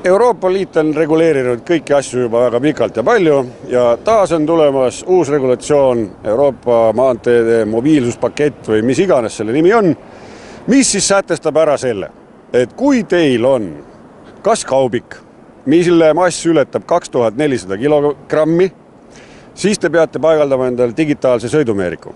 Euroopa Liit on reguleerinud kõiki asju juba väga pikalt ja palju ja taas on tulemas uus regulatsioon, Euroopa maanteede mobiilsuspakett või mis iganes selle nimi on, mis siis sätestab ära selle, et kui teil on kas kaubik, mille mass ületab 2400 kilogrammi, siis te peate paigaldama endal digitaalse sõidumeeriku.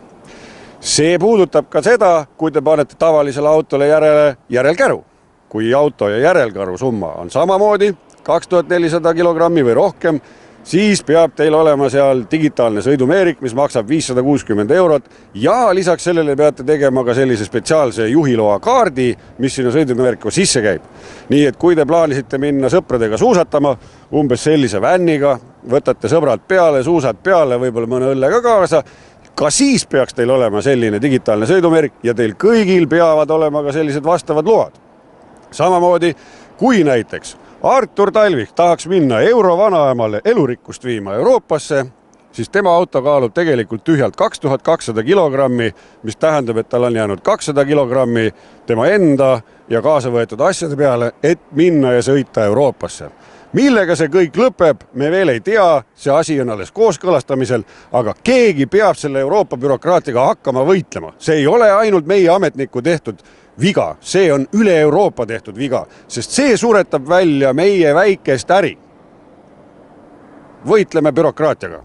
See puudutab ka seda, kui te panete tavalisele autole järelkäru. Kui auto ja järelkaru summa on samamoodi 2400 kilogrammi või rohkem, siis peab teil olema seal digitaalne sõidumeerik, mis maksab 560 eurot ja lisaks sellele peate tegema ka sellise spetsiaalse juhiloa kaardi, mis sinna sõidumeeriku sisse käib. Nii et kui te plaanisite minna sõpradega suusatama, umbes sellise vänniga, võtate sõbrad peale, suusad peale, võib-olla mõne õlle ka kaasa, ka siis peaks teil olema selline digitaalne sõidumeerik ja teil kõigil peavad olema ka sellised vastavad load. Samamoodi, kui näiteks Artur Talvik tahaks minna Eurovanaemale elurikkust viima Euroopasse, siis tema auto kaalub tegelikult tühjalt 2200 kilogrammi, mis tähendab, et tal on jäänud 200 kilogrammi tema enda ja kaasa võetud asjade peale, et minna ja sõita Euroopasse. Millega see kõik lõpeb, me veel ei tea, see asi on alles kooskõlastamisel, aga keegi peab selle Euroopa bürokraatiga hakkama võitlema. See ei ole ainult meie ametniku tehtud viga, see on üle Euroopa tehtud viga, sest see suretab välja meie väikest äri. Võitleme bürokraatiaga.